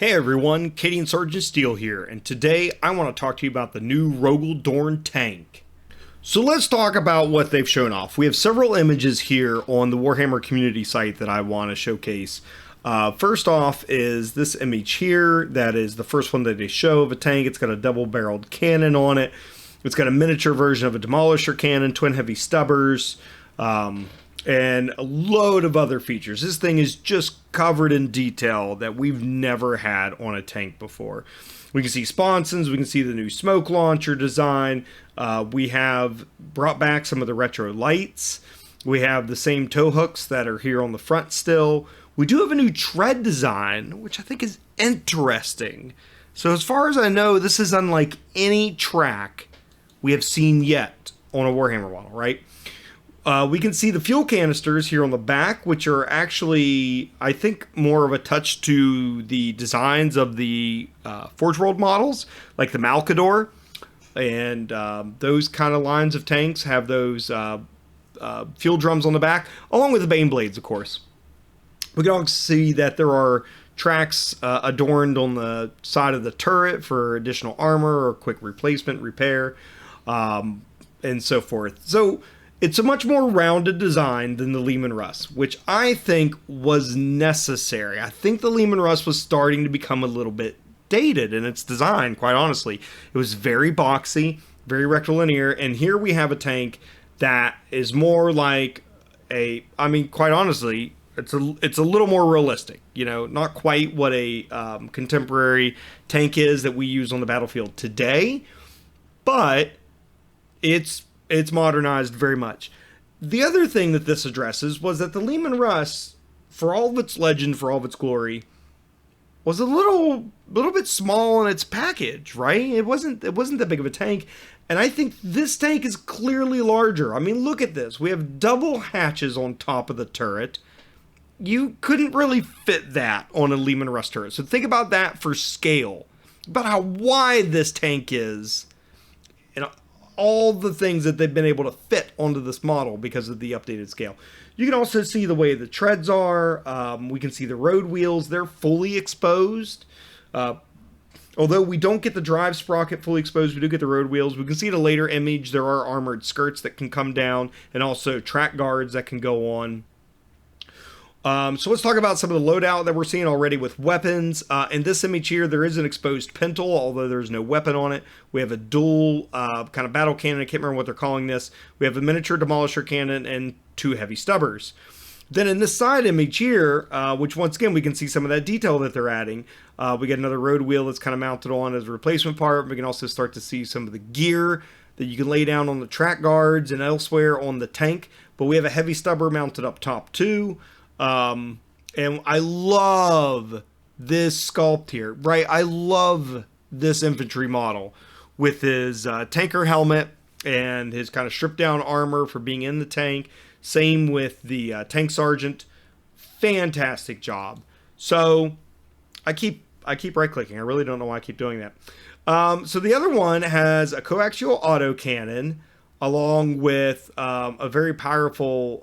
Hey everyone, Cadian Sergeant Steel here, and today I want to talk to you about the new Rogal Dorn tank. So let's talk about what they've shown off. We have several images here on the Warhammer Community site that I want to showcase. First off is this image here. That is the first one that they show of a tank. It's got a double-barreled cannon on it. It's got a miniature version of a demolisher cannon, twin heavy stubbers, and a load of other features. This thing is just covered in detail that we've never had on a tank before. We can see sponsons, we can see the new smoke launcher design, we have brought back some of the retro lights, we have the same tow hooks that are here on the front still. We do have a new tread design, which I think is interesting. So as far as I know, this is unlike any track we have seen yet on a Warhammer model, right? We can see the fuel canisters here on the back, which are actually, I think, more of a touch to the designs of the Forge World models, like the Malcador. And those kind of lines of tanks have those fuel drums on the back, along with the Bane blades, of course. We can also see that there are tracks adorned on the side of the turret for additional armor or quick replacement, repair, and so forth. So it's a much more rounded design than the Lehman Russ, which I think was necessary. I think the Lehman Russ was starting to become a little bit dated in its design, quite honestly. It was very boxy, very rectilinear, and here we have a tank that is more like quite honestly, it's a little more realistic. You know, not quite what a contemporary tank is that we use on the battlefield today, but it's modernized very much. The other thing that this addresses was that the Lehman Russ, for all of its legend, for all of its glory, was a little bit small in its package, right? It wasn't that big of a tank, and I think this tank is clearly larger. I mean, look at this. We have double hatches on top of the turret. You couldn't really fit that on a Lehman Russ turret. So think about that for scale, about how wide this tank is, and all the things that they've been able to fit onto this model because of the updated scale. You can also see the way the treads are. We can see the road wheels. They're fully exposed. Although we don't get the drive sprocket fully exposed, we do get the road wheels. We can see in a later image there are armored skirts that can come down and also track guards that can go on. So let's talk about some of the loadout that we're seeing already with weapons. In this image here, there is an exposed pintle, although there's no weapon on it. We have a dual kind of battle cannon. I can't remember what they're calling this. We have a miniature demolisher cannon and two heavy stubbers. Then in this side image here, which once again, we can see some of that detail that they're adding. We get another road wheel that's kind of mounted on as a replacement part. We can also start to see some of the gear that you can lay down on the track guards and elsewhere on the tank. But we have a heavy stubber mounted up top too. And I love this sculpt here, right? I love this infantry model with his tanker helmet and his kind of stripped down armor for being in the tank. Same with the tank sergeant. Fantastic job. So I keep right clicking. I really don't know why I keep doing that. So the other one has a coaxial autocannon, along with a very powerful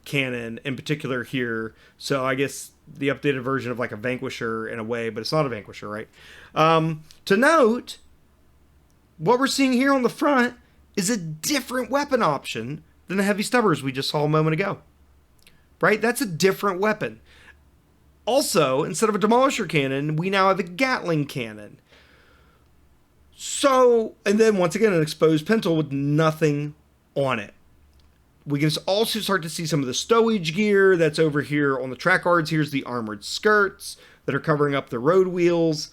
cannon in particular here. So I guess the updated version of like a Vanquisher in a way, but it's not a Vanquisher, right? To note, what we're seeing here on the front is a different weapon option than the heavy stubbers we just saw a moment ago, right? That's a different weapon. Also, instead of a demolisher cannon, we now have a Gatling cannon. So, and then once again, an exposed pintle with nothing on it. We can also start to see some of the stowage gear that's over here on the track guards. Here's the armored skirts that are covering up the road wheels.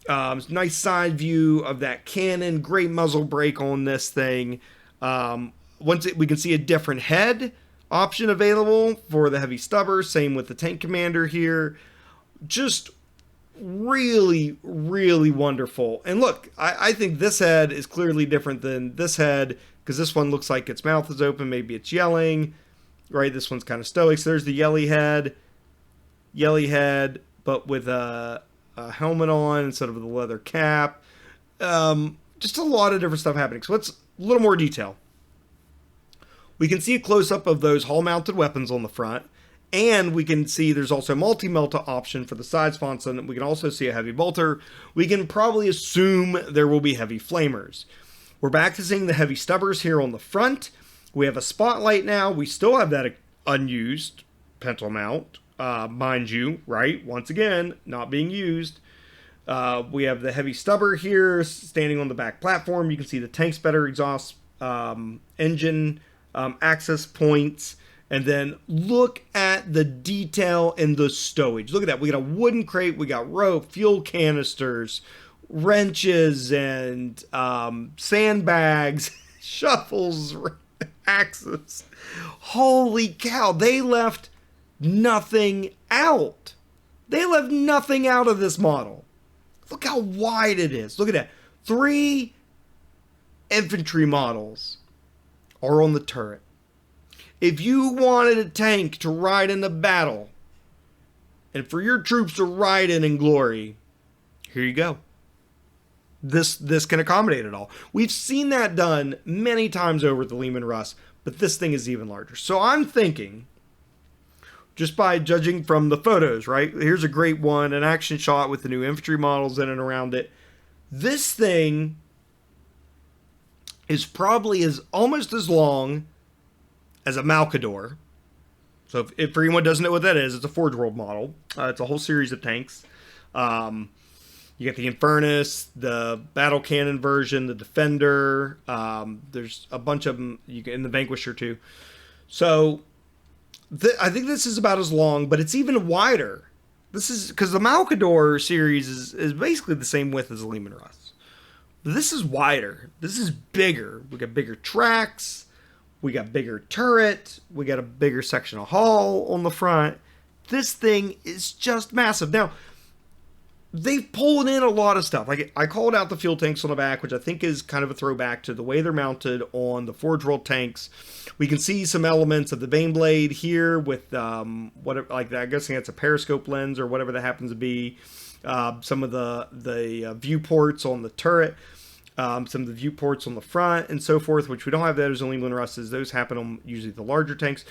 Nice side view of that cannon. Great muzzle brake on this thing. We can see a different head option available for the heavy stubber. Same with the tank commander here. Just really, really wonderful. And look, I think this head is clearly different than this head, because this one looks like its mouth is open. Maybe it's yelling, right? This one's kind of stoic. So there's the yelly head, but with a helmet on instead of the leather cap. Just a lot of different stuff happening. So let's a little more detail. We can see a close-up of those hull-mounted weapons on the front, And we can see there's also a multi-melta option for the side sponson. We can also see a heavy bolter. We can probably assume there will be heavy flamers. We're back to seeing the heavy stubbers here on the front. We have a spotlight now. We still have that unused pintle mount, mind you, right? Once again, not being used. We have the heavy stubber here standing on the back platform. You can see the tank's better exhaust engine access points. And then look at the detail in the stowage. Look at that. We got a wooden crate. We got rope, fuel canisters, wrenches, and sandbags, shovels, axes. Holy cow. They left nothing out. They left nothing out of this model. Look how wide it is. Look at that. 3 infantry models are on the turret. If you wanted a tank to ride in the battle, and for your troops to ride in glory, here you go. This can accommodate it all. We've seen that done many times over at the Leman Russ, but this thing is even larger. So I'm thinking, just by judging from the photos, right? Here's a great one, an action shot with the new infantry models in and around it. This thing is probably almost as long as a Malcador. So if for anyone doesn't know what that is, it's a Forge World model. It's a whole series of tanks. You get the Infernus, the Battle Cannon version, the Defender. There's a bunch of them in the Vanquisher too. So I think this is about as long, but it's even wider. This is because the Malcador series is basically the same width as the Leman Russ. This is wider. This is bigger. We got bigger tracks. We got bigger turret. We got a bigger section of hull on the front. This thing is just massive. Now, they've pulled in a lot of stuff. Like I called out the fuel tanks on the back, which I think is kind of a throwback to the way they're mounted on the Forge World tanks. We can see some elements of the Baneblade here with whatever, like I guess that's a periscope lens or whatever that happens to be. Some of the viewports on the turret. Some of the viewports on the front and so forth, which we don't have those in Leman Russes. Those happen on usually the larger tanks.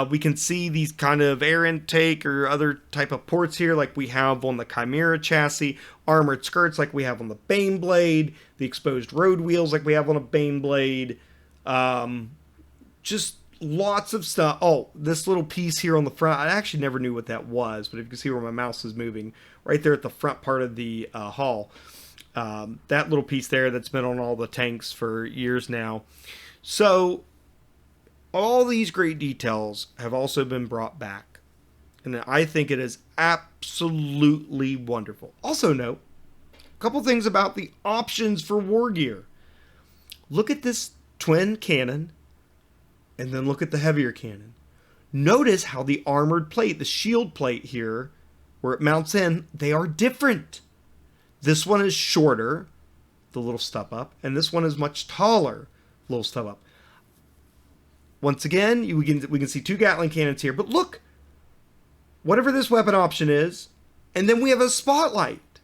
We can see these kind of air intake or other type of ports here like we have on the Chimera chassis, armored skirts like we have on the Baneblade, the exposed road wheels like we have on a Baneblade. Just lots of stuff. Oh, this little piece here on the front, I actually never knew what that was, but if you can see where my mouse is moving, right there at the front part of the hull. That little piece there that's been on all the tanks for years now. So all these great details have also been brought back, and I think it is absolutely wonderful. Also note a couple things about the options for war gear. Look at this twin cannon and then look at the heavier cannon. Notice how the armored plate, the shield plate here where it mounts in, they are different. This one is shorter, the little step up, and this one is much taller, little step up. Once again, we can see 2 Gatling cannons here, but look, whatever this weapon option is, and then we have a spotlight.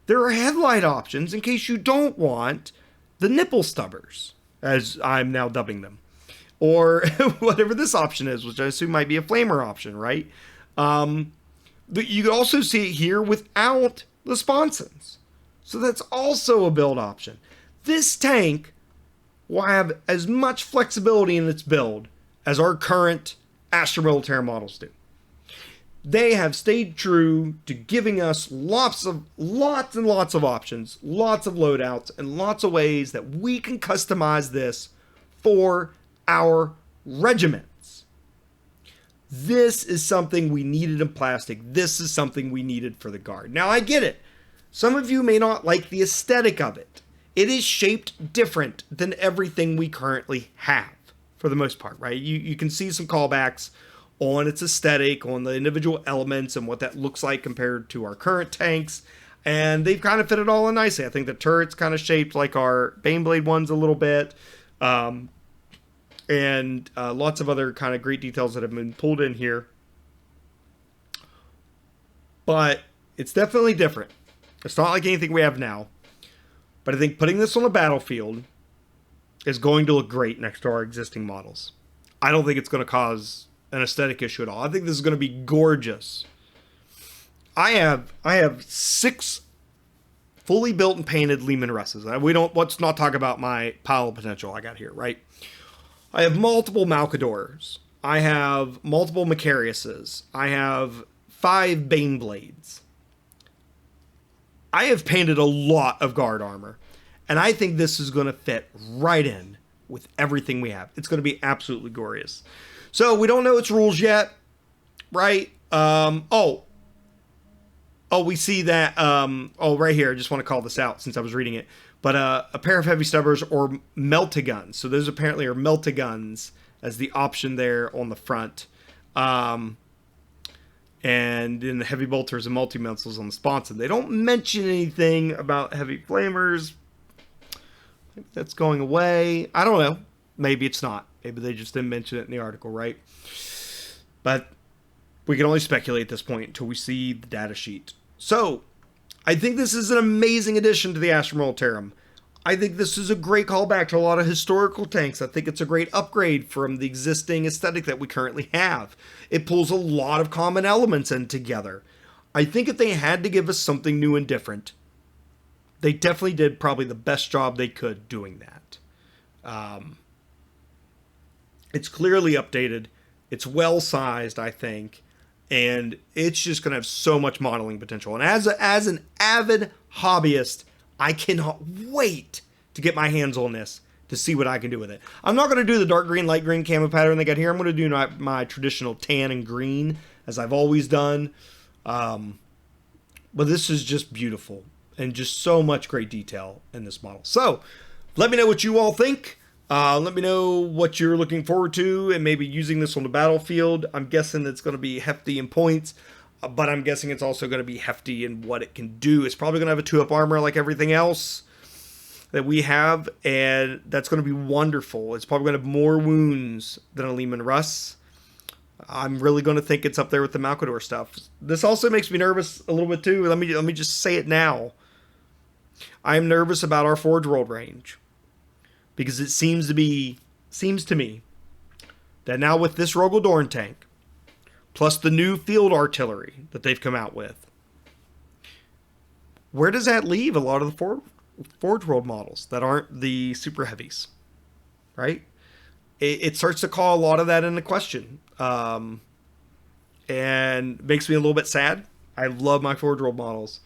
There are headlight options in case you don't want the nipple stubbers, as I'm now dubbing them, or whatever this option is, which I assume might be a flamer option, right? But you can also see it here without the sponsons. So that's also a build option. This tank will have as much flexibility in its build as our current Astra Military models do. They have stayed true to giving us lots and lots of options, lots of loadouts, and lots of ways that we can customize this for our regiments. This is something we needed in plastic. This is something we needed for the Guard. Now, I get it. Some of you may not like the aesthetic of it. It is shaped different than everything we currently have, for the most part, right? You can see some callbacks on its aesthetic, on the individual elements and what that looks like compared to our current tanks. And they've kind of fit it all in nicely. I think the turret's kind of shaped like our Baneblade ones a little bit. And lots of other kind of great details that have been pulled in here. But it's definitely different. It's not like anything we have now. But I think putting this on a battlefield is going to look great next to our existing models. I don't think it's going to cause an aesthetic issue at all. I think this is going to be gorgeous. I have 6 fully built and painted Leman Russes. Let's not talk about my pile of potential I got here, right? I have multiple Malcadors. I have multiple Macariuses. I have 5 Baneblades. I have painted a lot of guard armor, and I think this is going to fit right in with everything we have. It's going to be absolutely glorious. So we don't know its rules yet, right? We see that, right here, I just want to call this out since I was reading it, but a pair of heavy stubbers or melta-guns. So those apparently are melta-guns as the option there on the front. And then the heavy bolters and multi-missiles on the sponson. They don't mention anything about heavy flamers. I think that's going away. I don't know. Maybe it's not. Maybe they just didn't mention it in the article, right? But we can only speculate at this point until we see the data sheet. So, I think this is an amazing addition to the Astra Militarum. I think this is a great callback to a lot of historical tanks. I think it's a great upgrade from the existing aesthetic that we currently have. It pulls a lot of common elements in together. I think if they had to give us something new and different, they definitely did probably the best job they could doing that. It's clearly updated. It's well sized, I think. And it's just going to have so much modeling potential. And as an avid hobbyist, I cannot wait to get my hands on this to see what I can do with it. I'm not going to do the dark green, light green camo pattern they got here. I'm going to do my traditional tan and green, as I've always done. But this is just beautiful and just so much great detail in this model. So let me know what you all think. Let me know what you're looking forward to and maybe using this on the battlefield. I'm guessing it's going to be hefty in points, but I'm guessing it's also going to be hefty in what it can do. It's probably going to have a 2-up armor like everything else that we have, and that's going to be wonderful. It's probably going to have more wounds than a Leman Russ. I'm really going to think it's up there with the Malcador stuff. This also makes me nervous a little bit too. Let me just say it now. I'm nervous about our Forge World range, because it seems to me that now with this Rogal Dorn tank, plus the new field artillery that they've come out with, where does that leave a lot of the Forge World models that aren't the super heavies, right? It starts to call a lot of that into question, and makes me a little bit sad. I love my Forge World models,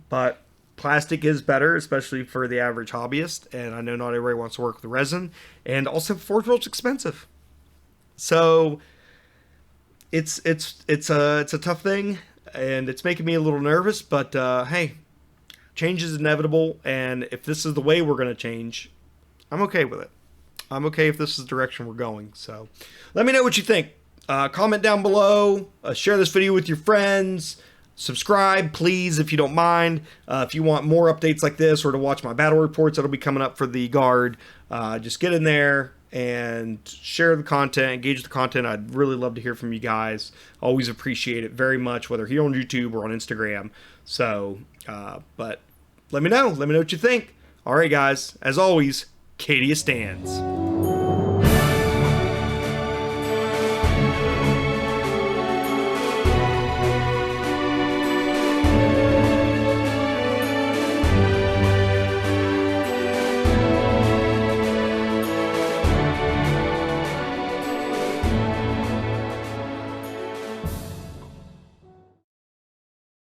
but plastic is better, especially for the average hobbyist, and I know not everybody wants to work with resin, and also Forge World's expensive. So it's a tough thing, and it's making me a little nervous, but hey, change is inevitable, and if this is the way we're going to change, I'm okay with it. I'm okay if this is the direction we're going. So let me know what you think. Comment down below, share this video with your friends, subscribe please if you don't mind. If you want more updates like this, or to watch my battle reports that'll be coming up for the Guard, just get in there and share the content, engage the content. I'd really love to hear from you guys. Always appreciate it very much, whether here on YouTube or on Instagram. So but let me know what you think. All right guys, as always, Cadia stands.